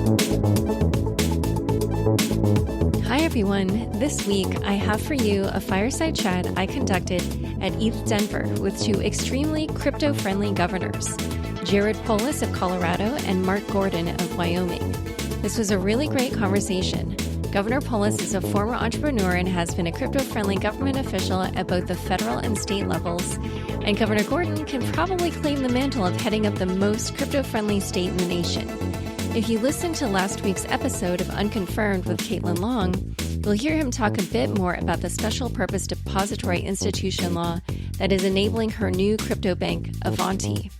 Hi everyone. This week I have for you a fireside chat I conducted at ETH Denver with two extremely crypto-friendly governors, Jared Polis of Colorado and Mark Gordon of Wyoming. This was a really great conversation. Governor Polis is a former entrepreneur and has been a crypto-friendly government official at both the federal and state levels. And Governor Gordon can probably claim the mantle of heading up the most crypto-friendly state in the nation. If you listened to last week's episode of Unconfirmed with Caitlin Long, you'll hear him talk a bit more about the special purpose depository institution law that is enabling her new crypto bank, Avanti.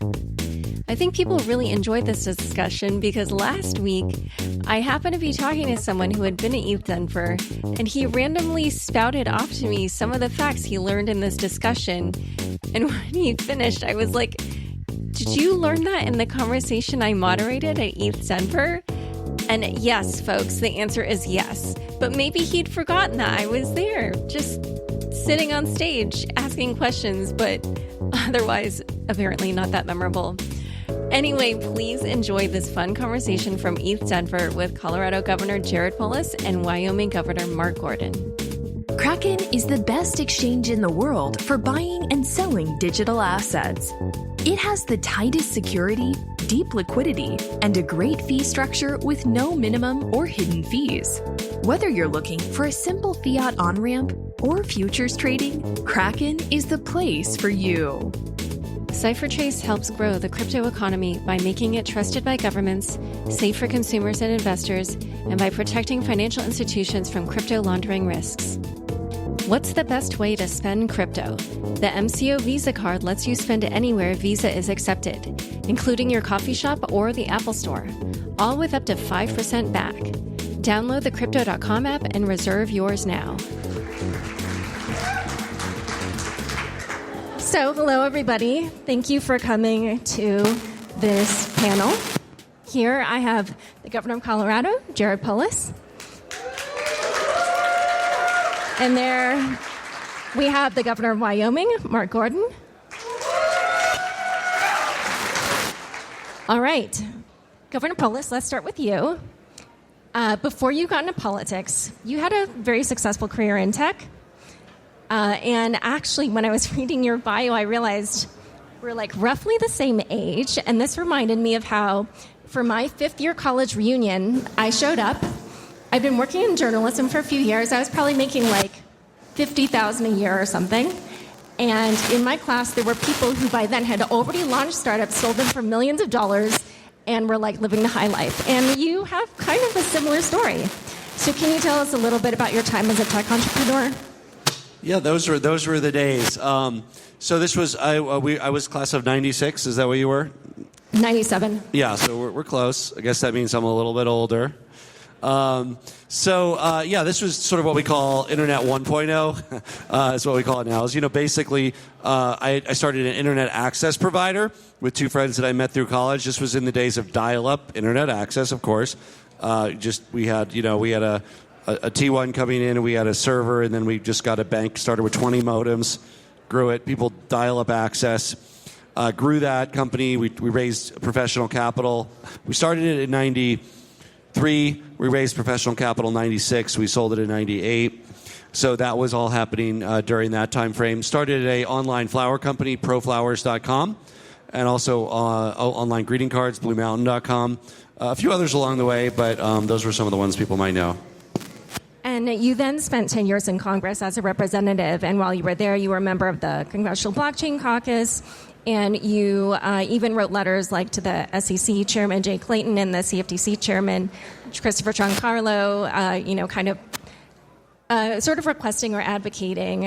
I think people really enjoyed this discussion because last week I happened to be talking to someone who had been at ETH Denver, and he randomly spouted off to me some of the facts he learned in this discussion. And when he finished, I was like, did you learn that in the conversation I moderated at ETH Denver? And yes, folks, the answer is yes. But maybe he'd forgotten that I was there, just sitting on stage asking questions, but otherwise apparently not that memorable. Anyway, please enjoy this fun conversation from ETH Denver with Colorado Governor Jared Polis and Wyoming Governor Mark Gordon. Kraken is the best exchange in the world for buying and selling digital assets. It has the tightest security, deep liquidity, and a great fee structure with no minimum or hidden fees. Whether you're looking for a simple fiat on-ramp or futures trading, Kraken is the place for you. CipherTrace helps grow the crypto economy by making it trusted by governments, safe for consumers and investors, and by protecting financial institutions from crypto laundering risks. What's the best way to spend crypto? The MCO Visa card lets you spend it anywhere Visa is accepted, including your coffee shop or the Apple Store, all with up to 5% back. Download the Crypto.com app and reserve yours now. So, hello everybody. Thank you for coming to this panel. Here I have the Governor of Colorado, Jared Polis. And there we have the Governor of Wyoming, Mark Gordon. All right. Governor Polis, let's start with you. Before you got into politics, you had a very successful career in tech. And actually, when I was reading your bio, I realized we're like roughly the same age. And this reminded me of how, for my fifth-year college reunion, I showed up. I've been working in journalism for a few years. I was probably making like $50,000 a year or something. And in my class, there were people who by then had already launched startups, sold them for millions of dollars, and were like living the high life. And you have kind of a similar story. So can you tell us a little bit about your time as a tech entrepreneur? Yeah, those were the days. So this was I was class of '96. Is that what you were? 97. Yeah, so we're close. I guess that means I'm a little bit older. This was sort of what we call Internet 1.0. Is what we call it now. Is basically I started an internet access provider with two friends that I met through college. This was in the days of dial-up internet access, of course. We had a T1 coming in, and we had a server, and then we just got a bank, started with 20 modems, grew it, people dial-up access, grew that company, we raised professional capital. We started it in 93, we raised professional capital in 96, we sold it in 98. So that was all happening during that time frame. Started an online flower company, proflowers.com, and also online greeting cards, bluemountain.com. A few others along the way, but those were some of the ones people might know. And you then spent 10 years in Congress as a representative, and while you were there, you were a member of the Congressional Blockchain Caucus, and you even wrote letters like to the SEC Chairman Jay Clayton and the CFTC Chairman Christopher Giancarlo, sort of requesting or advocating,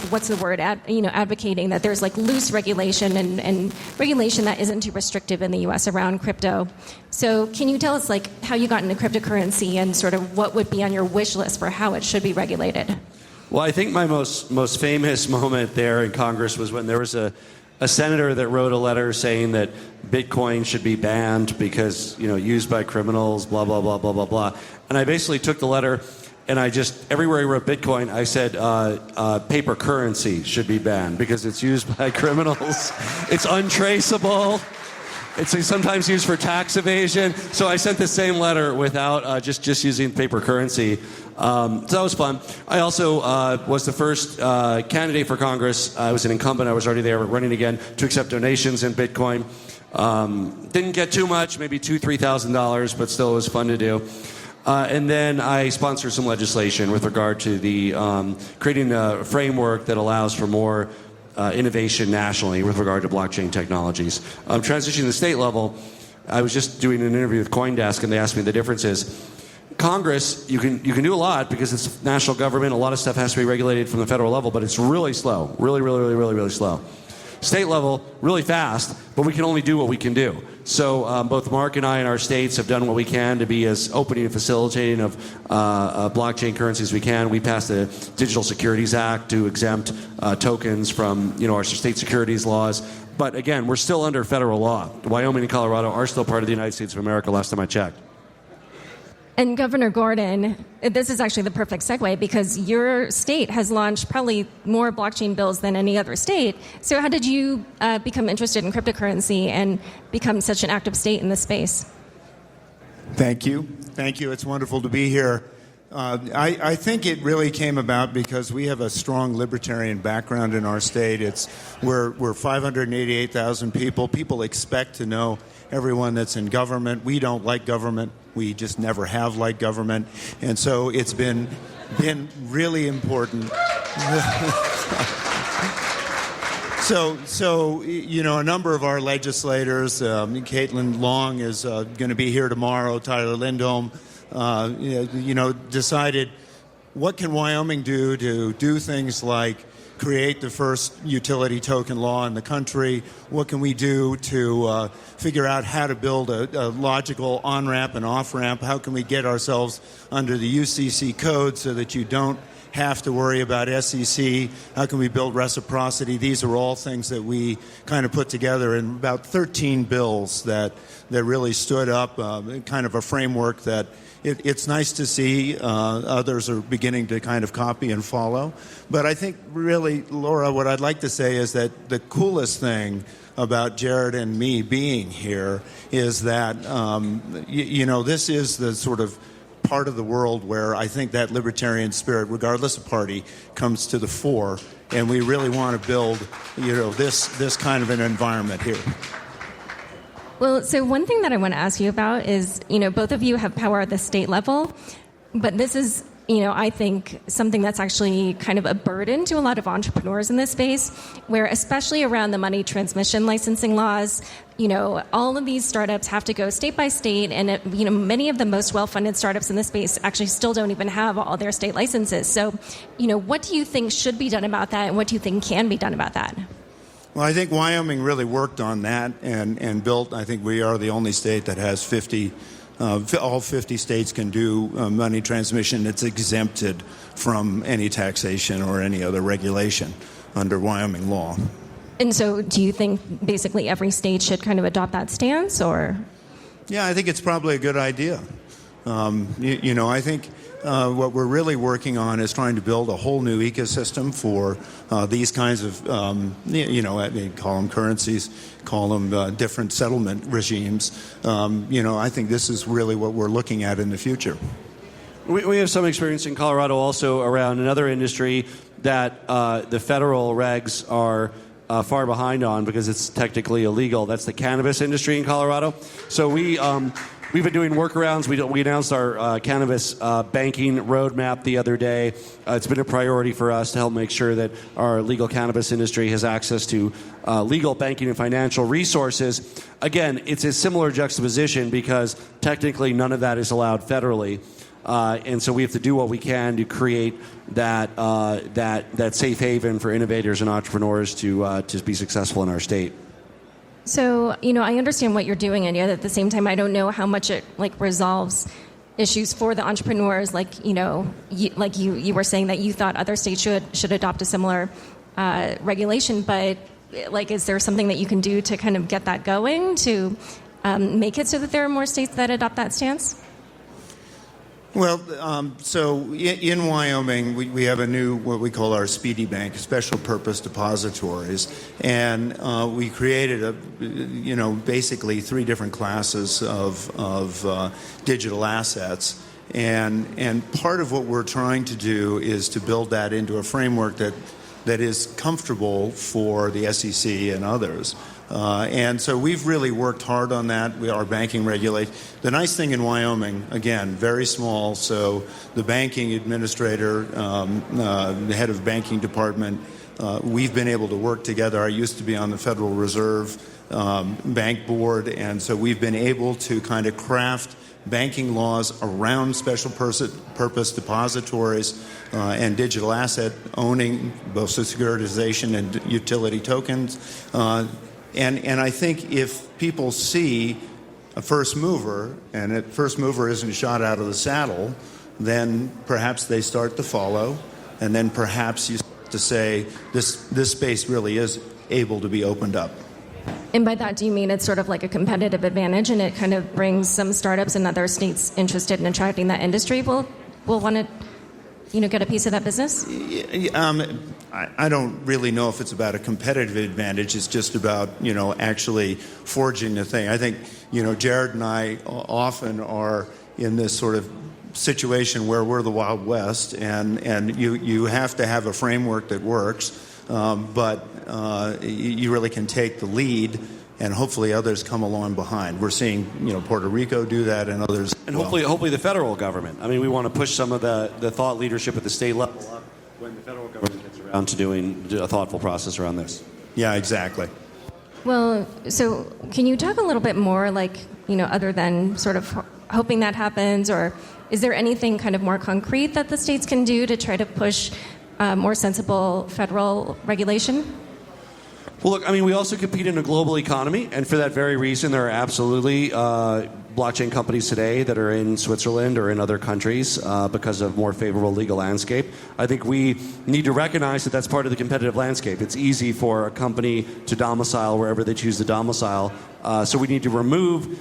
what's the word? Advocating that there's like loose regulation and regulation that isn't too restrictive in the U.S. around crypto. So can you tell us like how you got into cryptocurrency and sort of what would be on your wish list for how it should be regulated? Well, I think my most famous moment there in Congress was when there was a senator that wrote a letter saying that Bitcoin should be banned because, used by criminals, blah, blah, blah, blah, blah, blah. And I basically took the letter and I just, everywhere he wrote Bitcoin, I said paper currency should be banned because it's used by criminals. It's untraceable. It's sometimes used for tax evasion. So I sent the same letter without just using paper currency. So that was fun. I also was the first candidate for Congress. I was an incumbent. I was already there running again to accept donations in Bitcoin. Didn't get too much, maybe $2,000, $3,000, but still it was fun to do. And then I sponsored some legislation with regard to the creating a framework that allows for more innovation nationally with regard to blockchain technologies. Transitioning to the state level, I was just doing an interview with CoinDesk, and they asked me the difference is Congress, you can do a lot because it's national government. A lot of stuff has to be regulated from the federal level, but it's really slow, really slow. State level, really fast, but we can only do what we can do. So both Mark and I in our states have done what we can to be as opening and facilitating of blockchain currencies as we can. We passed the Digital Securities Act to exempt tokens from our state securities laws. But again, we're still under federal law. Wyoming and Colorado are still part of the United States of America, last time I checked. And Governor Gordon, this is actually the perfect segue because your state has launched probably more blockchain bills than any other state. So how did you become interested in cryptocurrency and become such an active state in this space? Thank you. It's wonderful to be here. I think it really came about because we have a strong libertarian background in our state. We're 588,000 people. People expect to know everyone that's in government. We don't like government. We just never have liked government. And so it's been really important. So a number of our legislators, Caitlin Long is going to be here tomorrow, Tyler Lindholm, decided what can Wyoming do to do things like create the first utility token law in the country? What can we do to figure out how to build a logical on-ramp and off-ramp? How can we get ourselves under the UCC code so that you don't have to worry about SEC? How can we build reciprocity? These are all things that we kind of put together in about 13 bills that really stood up kind of a framework that it's nice to see others are beginning to kind of copy and follow. But I think really, Laura, what I'd like to say is that the coolest thing about Jared and me being here is that, this is the sort of part of the world where I think that libertarian spirit, regardless of party, comes to the fore. And we really want to build, this kind of an environment here. Well, so one thing that I want to ask you about is, both of you have power at the state level, but this is, I think something that's actually kind of a burden to a lot of entrepreneurs in this space, where especially around the money transmission licensing laws, all of these startups have to go state by state, and many of the most well-funded startups in this space actually still don't even have all their state licenses. So, what do you think should be done about that, and what do you think can be done about that? Well, I think Wyoming really worked on that and built. I think we are the only state that has 50. All 50 states can do money transmission. It's exempted from any taxation or any other regulation under Wyoming law. And so do you think basically every state should kind of adopt that stance, or? Yeah, I think it's probably a good idea. I think what we're really working on is trying to build a whole new ecosystem for these kinds of, call them currencies, call them different settlement regimes. I think this is really what we're looking at in the future. We have some experience in Colorado also around another industry that the federal regs are far behind on because it's technically illegal. That's the cannabis industry in Colorado. So we've been doing workarounds. We announced our cannabis banking roadmap the other day. It's been a priority for us to help make sure that our legal cannabis industry has access to legal banking and financial resources. Again, it's a similar juxtaposition because technically none of that is allowed federally. And so we have to do what we can to create that safe haven for innovators and entrepreneurs to be successful in our state. So, I understand what you're doing, and yet at the same time, I don't know how much it resolves issues for the entrepreneurs. You were saying that you thought other states should adopt a similar regulation, but is there something that you can do to kind of get that going to make it so that there are more states that adopt that stance? Well, so in Wyoming, we have a new, what we call our Speedy Bank, special purpose depositories. And we created basically 3 different classes of digital assets. And part of what we're trying to do is to build that into a framework that is comfortable for the SEC and others. And so we've really worked hard on that. Our banking regulate. The nice thing in Wyoming, again, very small, so the banking administrator, the head of banking department, we've been able to work together. I used to be on the Federal Reserve Bank Board, and so we've been able to kind of craft banking laws around special purpose depositories and digital asset owning, both securitization and utility tokens. And I think if people see a first mover, and a first mover isn't shot out of the saddle, then perhaps they start to follow, and then perhaps you start to say this space really is able to be opened up. And by that, do you mean it's sort of like a competitive advantage, and it kind of brings some startups in other states interested in attracting that industry will want to, get a piece of that business? I don't really know if it's about a competitive advantage. It's just about, actually forging the thing. I think, Jared and I often are in this sort of situation where we're the Wild West, and you have to have a framework that works, but you really can take the lead, and hopefully others come along behind. We're seeing, Puerto Rico do that, and others. And hopefully the federal government. I mean, we want to push some of the thought leadership at the state level up when the federal government gets around to doing a thoughtful process around this. Yeah, exactly. Well, so can you talk a little bit more, other than sort of hoping that happens, or is there anything kind of more concrete that the states can do to try to push more sensible federal regulation? Well, look, I mean, we also compete in a global economy, and for that very reason, there are absolutely blockchain companies today that are in Switzerland or in other countries because of more favorable legal landscape. I think we need to recognize that that's part of the competitive landscape. It's easy for a company to domicile wherever they choose to domicile, so we need to remove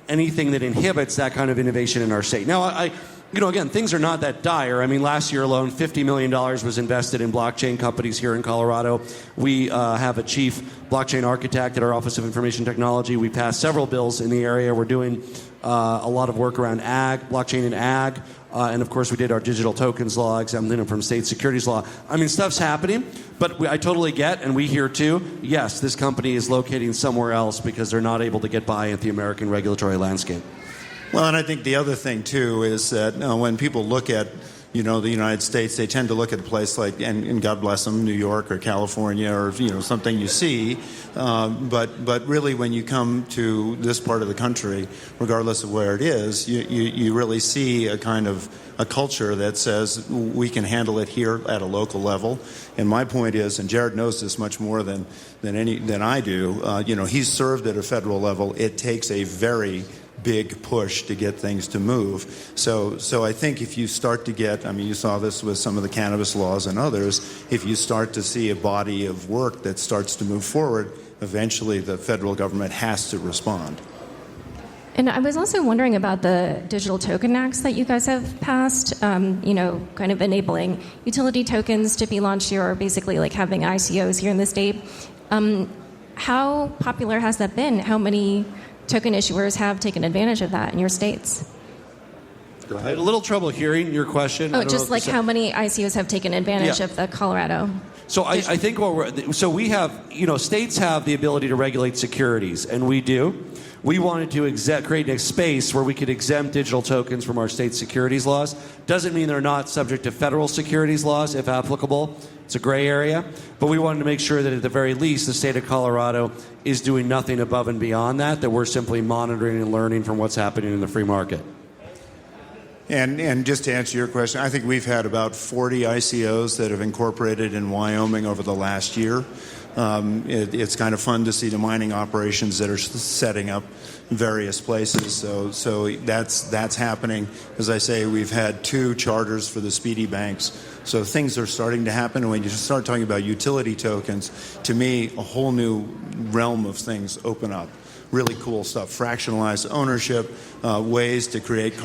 anything that inhibits that kind of innovation in our state. Now, again, things are not that dire. I mean, last year alone, $50 million was invested in blockchain companies here in Colorado. We have a chief blockchain architect at our Office of Information Technology. We passed several bills in the area. We're doing a lot of work around blockchain and ag. And, of course, we did our digital tokens law, exempting them from state securities law. I mean, stuff's happening, but I totally get, and we hear too, yes, this company is locating somewhere else because they're not able to get by at the American regulatory landscape. Well, and I think the other thing, too, is that when people look at, the United States, they tend to look at a place like, and God bless them, New York or California or, something you see. But really, when you come to this part of the country, regardless of where it is, you really see a kind of a culture that says we can handle it here at a local level. And my point is, and Jared knows this much more than I do, he's served at a federal level. It takes a very big push to get things to move. So I think if you start to get, you saw this with some of the cannabis laws and others, if you start to see a body of work that starts to move forward, eventually the federal government has to respond. And I was also wondering about the digital token acts that you guys have passed, kind of enabling utility tokens to be launched here, or basically like having ICOs here in the state. How popular has that been? How many token issuers have taken advantage of that in your states? I had a little trouble hearing your question. Just like how many ICOs have taken advantage of the Colorado? So I think we have, states have the ability to regulate securities, and we do. We wanted to create a space where we could exempt digital tokens from our state securities laws. Doesn't mean they're not subject to federal securities laws, if applicable. It's a gray area. But we wanted to make sure that at the very least, the state of Colorado is doing nothing above and beyond that we're simply monitoring and learning from what's happening in the free market. And just to answer your question, I think we've had about 40 ICOs that have incorporated in Wyoming over the last year. It's kind of fun to see the mining operations that are setting up in various places. So that's happening. As I say, we've had 2 charters for the Speedy banks. So things are starting to happen. And when you start talking about utility tokens, to me, a whole new realm of things open up. Really cool stuff. Fractionalized ownership, ways to create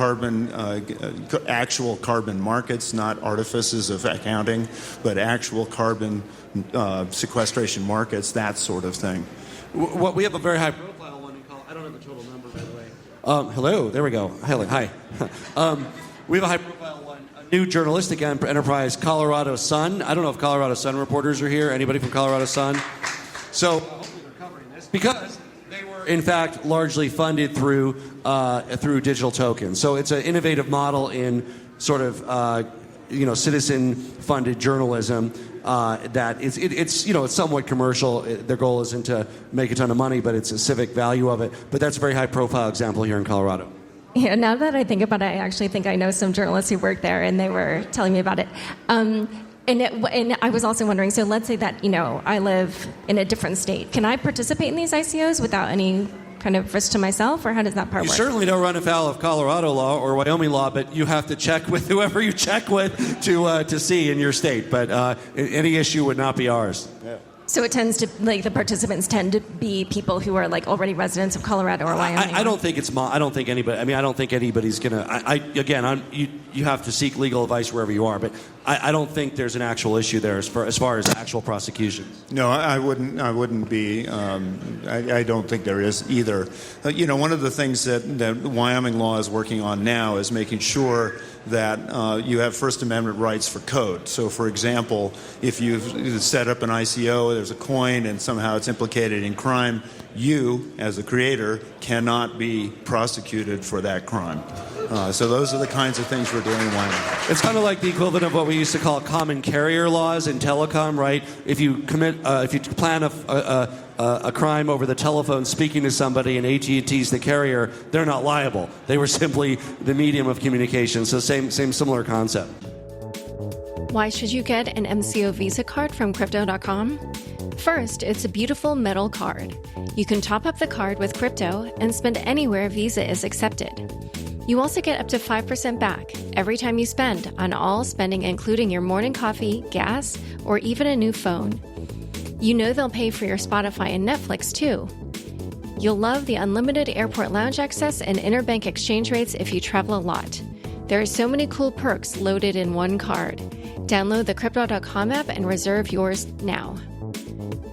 actual carbon markets, not artifices of accounting, but actual carbon sequestration markets, that sort of thing. We have a very high profile one. I don't have the total number, by the way. Hello, there we go. Hi. We have a high profile one. A new journalistic enterprise, Colorado Sun. I don't know if Colorado Sun reporters are here. Anybody from Colorado Sun? So hopefully they're covering this because they were, in fact, largely funded through digital tokens. So it's an innovative model in sort of citizen-funded journalism that it's somewhat commercial. Their goal isn't to make a ton of money, but it's a civic value of it. But that's a very high-profile example here in Colorado. Yeah, now that I think about it, I actually think I know some journalists who work there, and they were telling me about it. And I was also wondering, so let's say that, I live in a different state. Can I participate in these ICOs without any kind of risk to myself, or how does that part work? You certainly don't run afoul of Colorado law or Wyoming law, but you have to check with whoever you check with to see in your state. But any issue would not be ours. Yeah. So it tends to, the participants tend to be people who are, already residents of Colorado or Wyoming. I don't think I don't think anybody's going to... You have to seek legal advice wherever you are, but I don't think there's an actual issue there as far as actual prosecution. No, I wouldn't be. I don't think there is either. One of the things that Wyoming law is working on now is making sure that you have First Amendment rights for code. So, for example, if you've set up an ICO, there's a coin, and somehow it's implicated in crime, you, as the creator, cannot be prosecuted for that crime. So those are the kinds of things we're doing in Wyoming. It's kind of like the equivalent of what we used to call common carrier laws in telecom, right? If you plan a crime over the telephone speaking to somebody and AT&T's the carrier, they're not liable. They were simply the medium of communication. So similar concept. Why should you get an MCO Visa card from Crypto.com? First, it's a beautiful metal card. You can top up the card with crypto and spend anywhere Visa is accepted. You also get up to 5% back every time you spend on all spending, including your morning coffee, gas, or even a new phone. You know they'll pay for your Spotify and Netflix too. You'll love the unlimited airport lounge access and interbank exchange rates if you travel a lot. There are so many cool perks loaded in one card. Download the Crypto.com app and reserve yours now.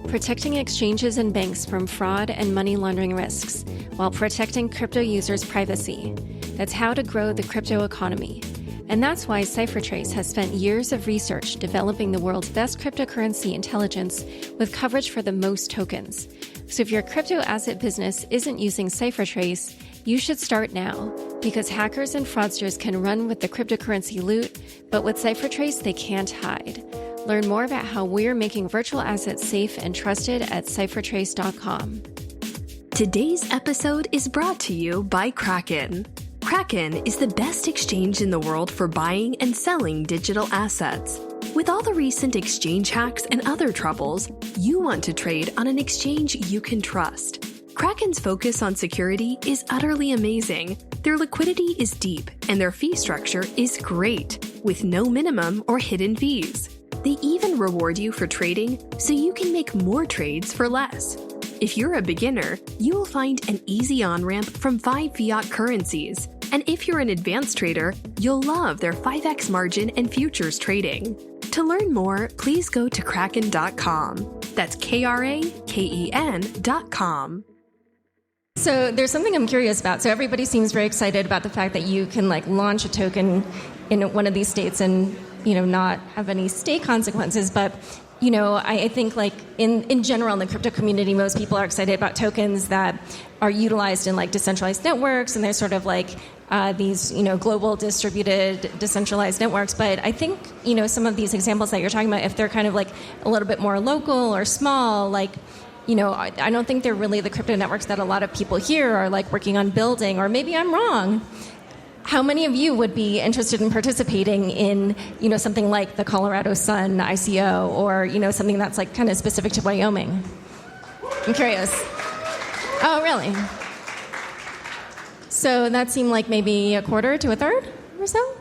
Protecting exchanges and banks from fraud and money laundering risks while protecting crypto users' privacy. That's how to grow the crypto economy. And that's why CipherTrace has spent years of research developing the world's best cryptocurrency intelligence with coverage for the most tokens. So if your crypto asset business isn't using CipherTrace, you should start now, because hackers and fraudsters can run with the cryptocurrency loot, but with CipherTrace they can't hide. Learn more about how we're making virtual assets safe and trusted at CipherTrace.com. Today's episode is brought to you by Kraken. Kraken is the best exchange in the world for buying and selling digital assets. With all the recent exchange hacks and other troubles, you want to trade on an exchange you can trust. Kraken's focus on security is utterly amazing. Their liquidity is deep, and their fee structure is great, with no minimum or hidden fees. They even reward you for trading so you can make more trades for less. If you're a beginner, you will find an easy on-ramp from 5 fiat currencies. And if you're an advanced trader, you'll love their 5x margin and futures trading. To learn more, please go to Kraken.com. That's KRAKEN.com. So there's something I'm curious about. So everybody seems very excited about the fact that you can launch a token in one of these states and not have any state consequences. But I think in general in the crypto community, most people are excited about tokens that are utilized in decentralized networks, and they're sort of these global distributed decentralized networks. But I think some of these examples that you're talking about, if they're kind of a little bit more local or small, I don't think they're really the crypto networks that a lot of people here are working on building, or maybe I'm wrong. how many of you would be interested in participating in, something like the Colorado Sun ICO, or, something that's like kind of specific to Wyoming? I'm curious. Oh, really? So that seemed like maybe a quarter to a third or so?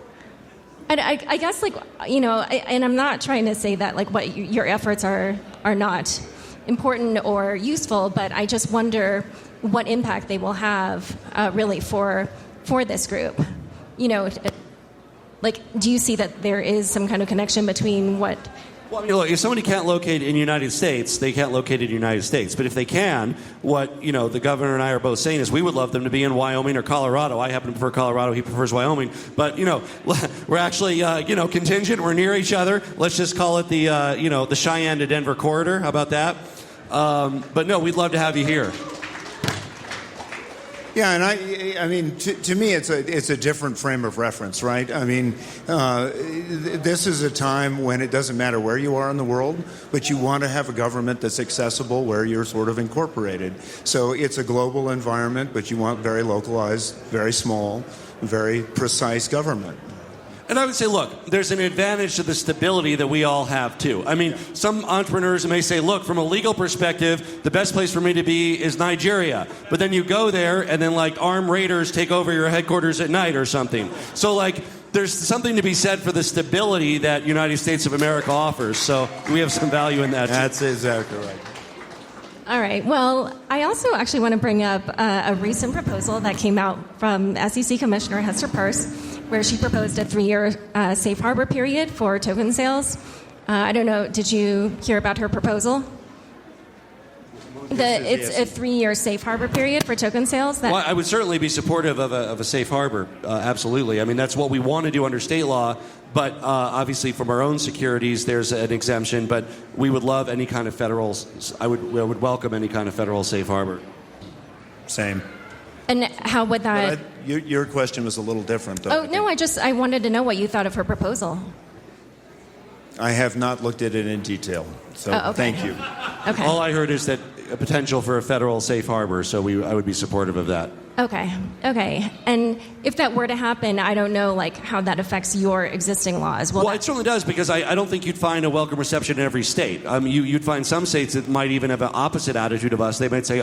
I guess, and I'm not trying to say that, what your efforts are not important or useful, but I just wonder what impact they will have, really, for this group. Do you see that there is some kind of connection between what... Well, look, if somebody can't locate in the United States, they can't locate in the United States. But if they can, what the governor and I are both saying is we would love them to be in Wyoming or Colorado. I happen to prefer Colorado. He prefers Wyoming. But, we're actually, contingent. We're near each other. Let's just call it the Cheyenne to Denver corridor. How about that? But no, we'd love to have you here. Yeah, and I mean, to me, it's a different frame of reference, right? I mean, this is a time when it doesn't matter where you are in the world, but you want to have a government that's accessible where you're sort of incorporated. So it's a global environment, but you want very localized, very small, very precise government. And I would say, look, there's an advantage to the stability that we all have, too. I mean, some entrepreneurs may say, look, from a legal perspective, the best place for me to be is Nigeria. But then you go there, and then, armed raiders take over your headquarters at night or something. So, there's something to be said for the stability that United States of America offers. So we have some value in that, too. That's exactly right. All right. Well, I also actually want to bring up a recent proposal that came out from SEC Commissioner Hester Peirce, where she proposed a 3-year safe harbor period for token sales. I don't know, did you hear about her proposal? It's a 3-year safe harbor period for token sales. Well, I would certainly be supportive of a safe harbor, absolutely. I mean, that's what we want to do under state law, but obviously from our own securities, there's an exemption, but we would love any kind of federal, I would welcome any kind of federal safe harbor. Same. And how would that... Your question was a little different, though. Oh, no, I wanted to know what you thought of her proposal. I have not looked at it in detail, so okay. Thank you. Okay. All I heard is that a potential for a federal safe harbor, so I would be supportive of that. Okay. And if that were to happen, I don't know, how that affects your existing laws. Well, it certainly does, because I don't think you'd find a welcome reception in every state. You'd find some states that might even have an opposite attitude of us. They might say,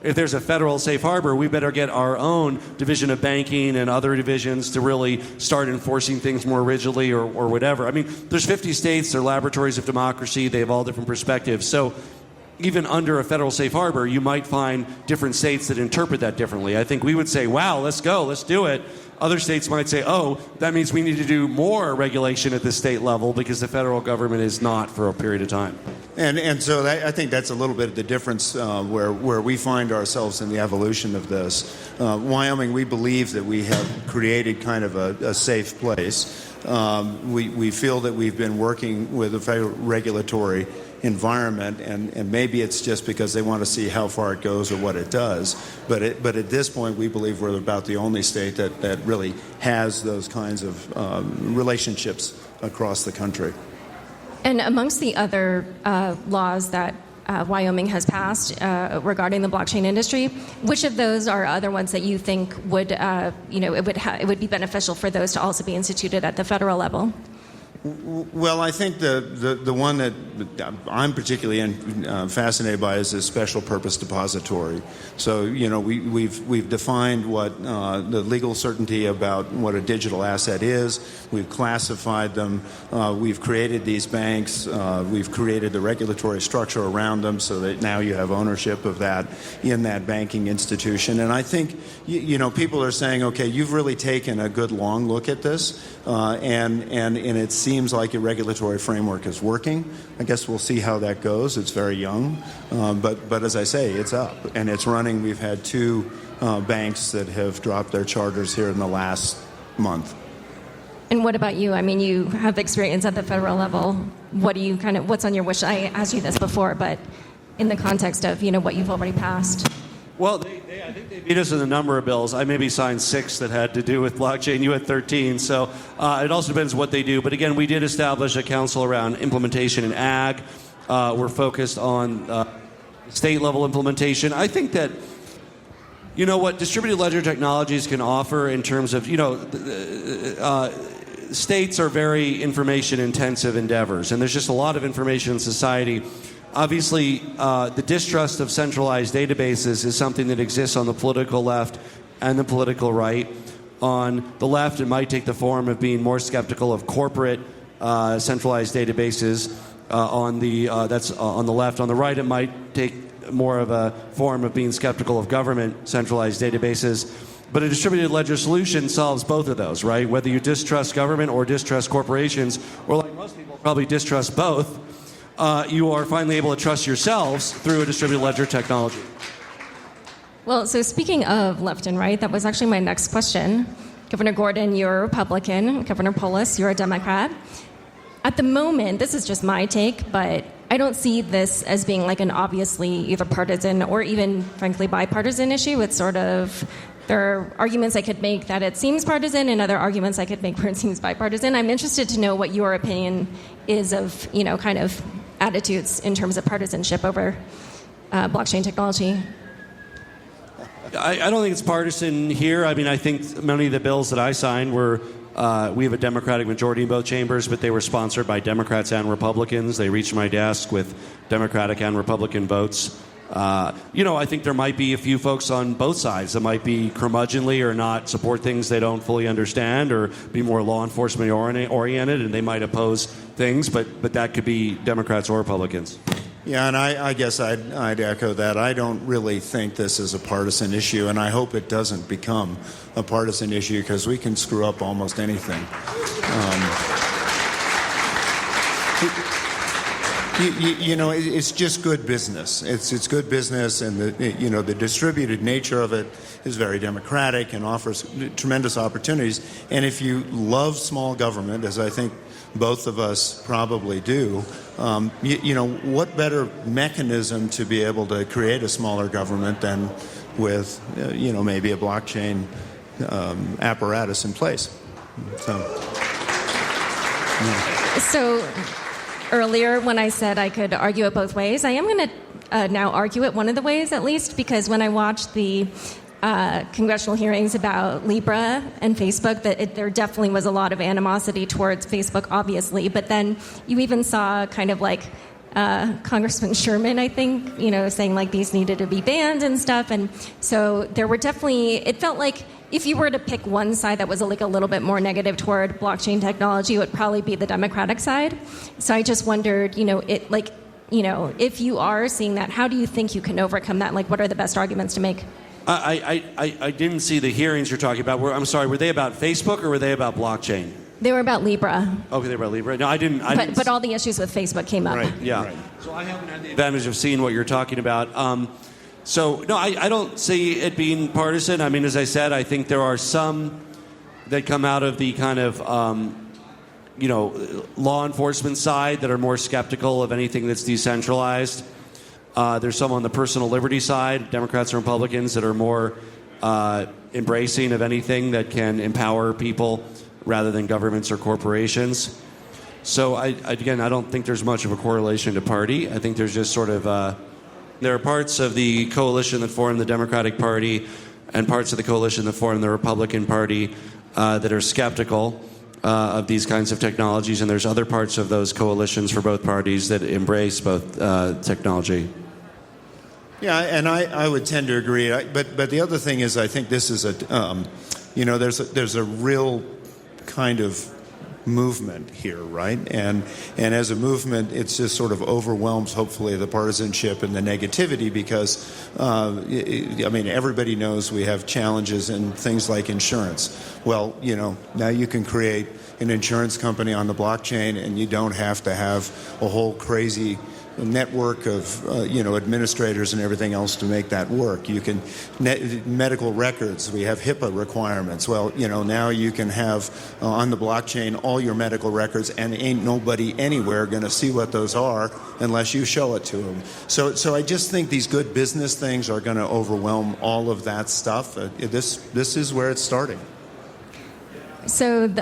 if there's a federal safe harbor, we better get our own division of banking and other divisions to really start enforcing things more rigidly or whatever. I mean, there's 50 states. They're laboratories of democracy. They have all different perspectives. So even under a federal safe harbor, you might find different states that interpret that differently. I think we would say, wow, let's go, let's do it. Other states might say, that means we need to do more regulation at the state level because the federal government is not for a period of time. And so I think that's a little bit of the difference where we find ourselves in the evolution of this. Wyoming, we believe that we have created kind of a safe place. We feel that we've been working with a federal regulatory environment, and maybe it's just because they want to see how far it goes or what it does. But at this point, we believe we're about the only state that really has those kinds of relationships across the country. And amongst the other laws that Wyoming has passed regarding the blockchain industry, which of those are other ones that you think would, it would be beneficial for those to also be instituted at the federal level? Well, I think the one that I'm particularly fascinated by is this special purpose depository. So, we've defined what the legal certainty about what a digital asset is. We've classified them. We've created these banks. We've created the regulatory structure around them so that now you have ownership of that in that banking institution. And I think, people are saying, okay, you've really taken a good long look at this, and it seems like your regulatory framework is working. I guess we'll see how that goes. It's very young, but as I say, it's up and it's running. We've had 2 banks that have dropped their charters here in the last month. And what about you? I mean, you have experience at the federal level. What's on your wish? I asked you this before, but in the context of what you've already passed. Well, I think they beat us in the number of bills. I maybe signed 6 that had to do with blockchain. You had 13. So it also depends what they do. But again, we did establish a council around implementation in ag. We're focused on state-level implementation. I think that what distributed ledger technologies can offer in terms of, states are very information-intensive endeavors, and there's just a lot of information in society. Obviously, the distrust of centralized databases is something that exists on the political left and the political right. On the left, it might take the form of being more skeptical of corporate centralized databases. That's on the left. On the right, it might take more of a form of being skeptical of government centralized databases. But a distributed ledger solution solves both of those, right? Whether you distrust government or distrust corporations, or like most people probably distrust both, you are finally able to trust yourselves through a distributed ledger technology. Well, so speaking of left and right, that was actually my next question. Governor Gordon, you're a Republican. Governor Polis, you're a Democrat. At the moment, this is just my take, but I don't see this as being like an obviously either partisan or even, frankly, bipartisan issue. It's sort of, there are arguments I could make that it seems partisan and other arguments I could make where it seems bipartisan. I'm interested to know what your opinion is of, kind of attitudes in terms of partisanship over blockchain technology. I don't think it's partisan here. I mean, I think many of the bills that I signed were, we have a Democratic majority in both chambers, but they were sponsored by Democrats and Republicans. They reached my desk with Democratic and Republican votes. I think there might be a few folks on both sides that might be curmudgeonly or not support things they don't fully understand or be more law enforcement oriented, and they might oppose things, but that could be Democrats or Republicans. Yeah, and I guess I'd echo that. I don't really think this is a partisan issue, and I hope it doesn't become a partisan issue because we can screw up almost anything. It's just good business. It's good business, and the distributed nature of it is very democratic and offers tremendous opportunities. And if you love small government, as I think both of us probably do, what better mechanism to be able to create a smaller government than with, maybe a blockchain apparatus in place. So earlier when I said I could argue it both ways, I am going to now argue it one of the ways at least, because when I watched the congressional hearings about Libra and Facebook, there definitely was a lot of animosity towards Facebook, obviously. But then you even saw kind of like Congressman Sherman, I think, saying like these needed to be banned and stuff. And so there were definitely, it felt like if you were to pick one side that was a little bit more negative toward blockchain technology, it would probably be the Democratic side. So I just wondered, if you are seeing that, how do you think you can overcome that? Like, what are the best arguments to make? I didn't see the hearings you're talking about. I'm sorry, were they about Facebook or were they about blockchain? They were about Libra. Okay, they were about Libra. No, I didn't. But all the issues with Facebook came up. Right, yeah. Right. So I haven't had the advantage of seeing what you're talking about. I don't see it being partisan. I mean, as I said, I think there are some that come out of the kind of, law enforcement side that are more skeptical of anything that's decentralized. There's some on the personal liberty side, Democrats and Republicans, that are more embracing of anything that can empower people rather than governments or corporations. So, I don't think there's much of a correlation to party. I think there's just sort of, there are parts of the coalition that form the Democratic Party and parts of the coalition that form the Republican Party that are skeptical of these kinds of technologies, and there's other parts of those coalitions for both parties that embrace both technology. Yeah, and I would tend to agree. But the other thing is, I think this is there's a real kind of movement here, right? And as a movement, it's just sort of overwhelms, hopefully, the partisanship and the negativity because, everybody knows we have challenges in things like insurance. Well, now you can create an insurance company on the blockchain and you don't have to have a whole crazy network of administrators and everything else to make that work. You can medical records. We have HIPAA requirements. Well, now you can have on the blockchain all your medical records, and ain't nobody anywhere going to see what those are unless you show it to them. So I just think these good business things are going to overwhelm all of that stuff. This is where it's starting. So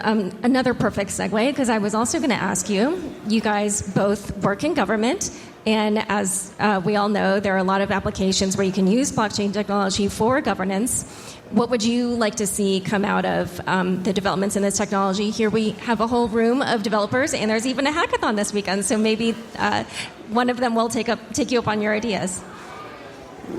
another perfect segue, because I was also going to ask you, you guys both work in government. And as we all know, there are a lot of applications where you can use blockchain technology for governance. What would you like to see come out of the developments in this technology? Here we have a whole room of developers, and there's even a hackathon this weekend, so maybe one of them will take you up on your ideas.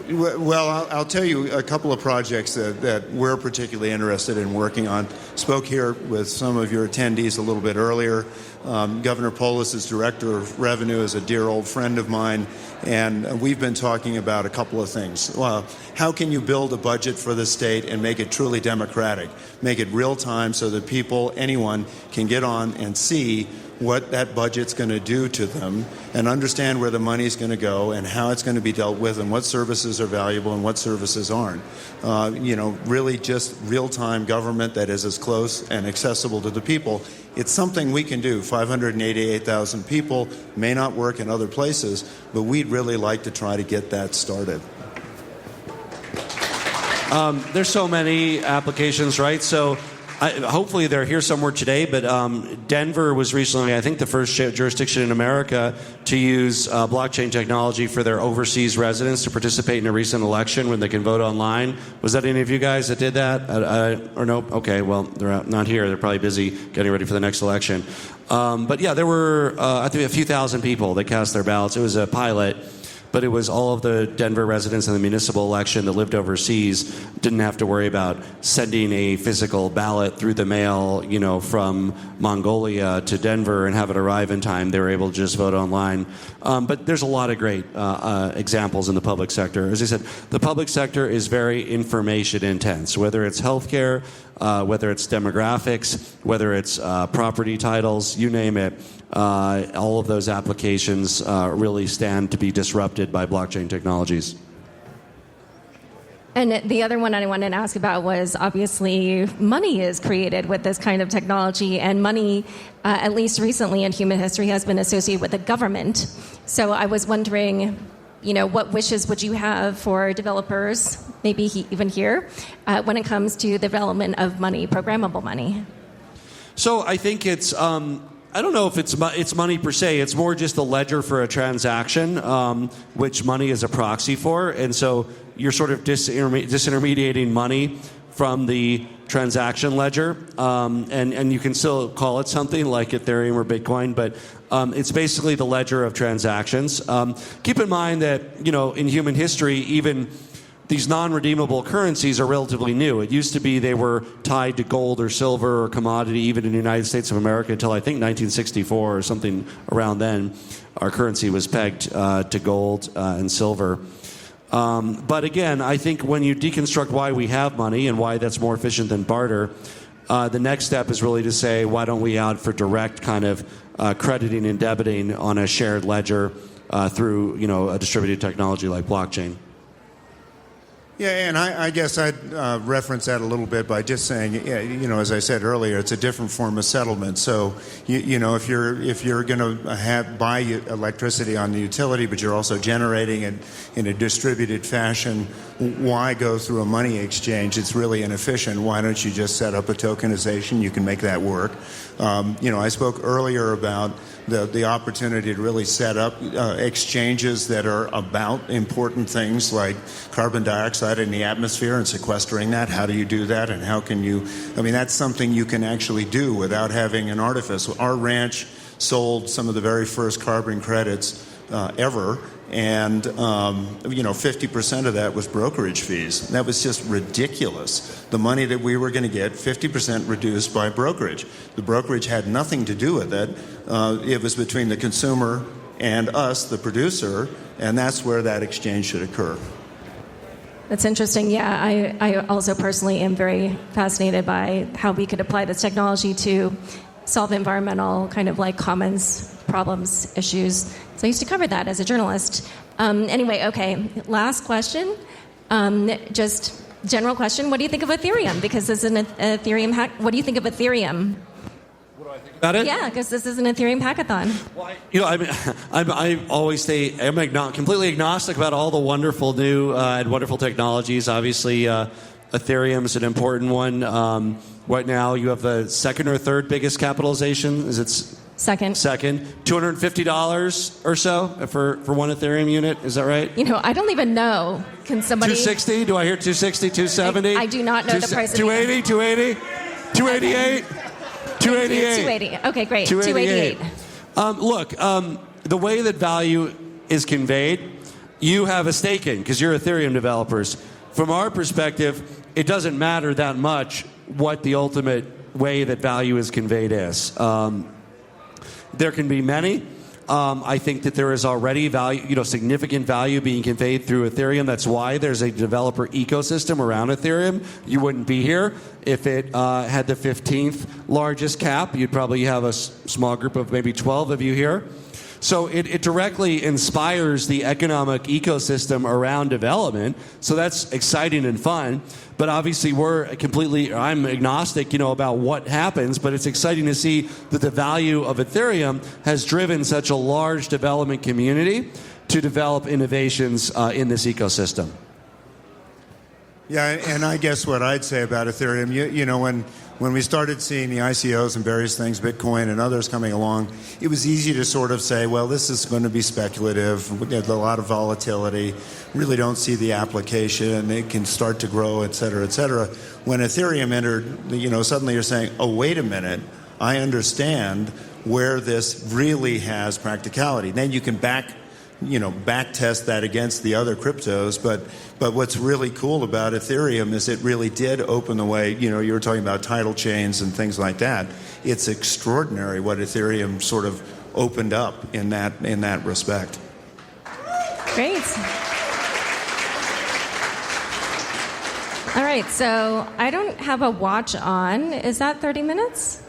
Well, I'll tell you a couple of projects that we're particularly interested in working on. Spoke here with some of your attendees a little bit earlier. Governor Polis is Director of Revenue, is a dear old friend of mine, and we've been talking about a couple of things. How can you build a budget for the state and make it truly democratic? Make it real time so that people, anyone, can get on and see what that budget's going to do to them and understand where the money's going to go and how it's going to be dealt with and what services are valuable and what services aren't. Really just real-time government that is as close and accessible to the people. It's something we can do. 588,000 people may not work in other places, but we'd really like to try to get that started. There's so many applications, right? So hopefully they're here somewhere today, but Denver was recently, I think, the first jurisdiction in America to use blockchain technology for their overseas residents to participate in a recent election when they can vote online. Was that any of you guys that did that? Or no? Okay, well, they're not here. They're probably busy getting ready for the next election. But yeah, there were, I think, a few thousand people that cast their ballots. It was a pilot. But it was all of the Denver residents in the municipal election that lived overseas didn't have to worry about sending a physical ballot through the mail, from Mongolia to Denver and have it arrive in time. They were able to just vote online. But there's a lot of great examples in the public sector. As I said, the public sector is very information intense, whether it's healthcare, whether it's demographics, whether it's property titles, you name it. All of those applications really stand to be disrupted by blockchain technologies. And the other one I wanted to ask about was, obviously, money is created with this kind of technology, and money, at least recently in human history, has been associated with the government. So I was wondering, what wishes would you have for developers, maybe even here, when it comes to the development of money, programmable money? So I think it's... I don't know if it's money per se. It's more just a ledger for a transaction, which money is a proxy for. And so you're sort of disintermediating money from the transaction ledger. And you can still call it something like Ethereum or Bitcoin, but it's basically the ledger of transactions. Keep in mind that, in human history, even these non-redeemable currencies are relatively new. It used to be they were tied to gold or silver or commodity, even in the United States of America, until I think 1964 or something around then. Our currency was pegged to gold and silver. But again, I think when you deconstruct why we have money and why that's more efficient than barter, the next step is really to say, why don't we out for direct kind of crediting and debiting on a shared ledger through a distributed technology like blockchain? Yeah, and I guess I'd reference that a little bit by just saying, as I said earlier, it's a different form of settlement. So, if you're going to buy electricity on the utility, but you're also generating it in a distributed fashion, why go through a money exchange? It's really inefficient. Why don't you just set up a tokenization? You can make that work. I spoke earlier about the opportunity to really set up exchanges that are about important things like carbon dioxide in the atmosphere and sequestering that. How do you do that, and how can you? That's something you can actually do without having an artifice. Our ranch sold some of the very first carbon credits ever, and 50% of that was brokerage fees. That was just ridiculous. The money that we were going to get, 50% reduced by brokerage. The brokerage had nothing to do with it. It was between the consumer and us, the producer, and that's where that exchange should occur. That's interesting. Yeah, I also personally am very fascinated by how we could apply this technology to solve environmental kind of like commons problems, issues. So I used to cover that as a journalist. Anyway, okay, last question. Just general question. What do you think of Ethereum? Because this is an Ethereum hack. What do you think of Ethereum? What do I think about it? Yeah, because this is an Ethereum hackathon. Well, I always say I'm completely agnostic about all the wonderful new and wonderful technologies. Obviously, Ethereum is an important one. Right now, you have the second or third biggest capitalization. Is it Second. $250 or so for one Ethereum unit. Is that right? I don't even know. Can somebody... 260? Do I hear 260, 270? I do not know the price of 280, 280, 288, 288. 280. Okay, great. 288. Look, the way that value is conveyed, you have a stake in because you're Ethereum developers. From our perspective, it doesn't matter that much what the ultimate way that value is conveyed is. There can be many. I think that there is already value, significant value being conveyed through Ethereum. That's why there's a developer ecosystem around Ethereum. You wouldn't be here if it had the 15th largest cap. You'd probably have a small group of maybe 12 of you here. So it directly inspires the economic ecosystem around development. So that's exciting and fun. But obviously I'm agnostic, about what happens, but it's exciting to see that the value of Ethereum has driven such a large development community to develop innovations in this ecosystem. Yeah, and I guess what I'd say about Ethereum, when we started seeing the ICOs and various things, Bitcoin and others coming along, it was easy to sort of say, well, this is going to be speculative. There's a lot of volatility. Really don't see the application. It can start to grow, et cetera, et cetera. When Ethereum entered, suddenly you're saying, oh, wait a minute. I understand where this really has practicality. Then you can back test that against the other cryptos. But what's really cool about Ethereum is it really did open the way. You were talking about tidal chains and things like that. It's extraordinary what Ethereum sort of opened up in that respect. Great. All right, so I don't have a watch on. Is that 30 minutes?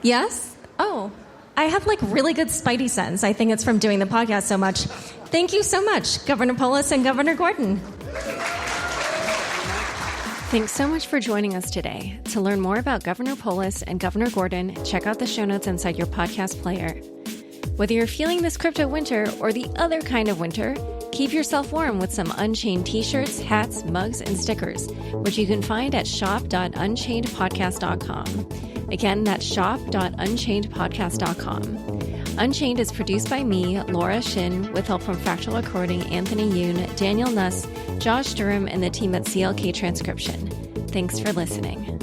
Yes? Oh. I have really good spidey sense. I think it's from doing the podcast so much. Thank you so much, Governor Polis and Governor Gordon. Thanks so much for joining us today. To learn more about Governor Polis and Governor Gordon, check out the show notes inside your podcast player. Whether you're feeling this crypto winter or the other kind of winter, keep yourself warm with some Unchained t-shirts, hats, mugs, and stickers, which you can find at shop.unchainedpodcast.com. Again, that's shop.unchainedpodcast.com. Unchained is produced by me, Laura Shin, with help from Fractal Recording, Anthony Yoon, Daniel Nuss, Josh Durham, and the team at CLK Transcription. Thanks for listening.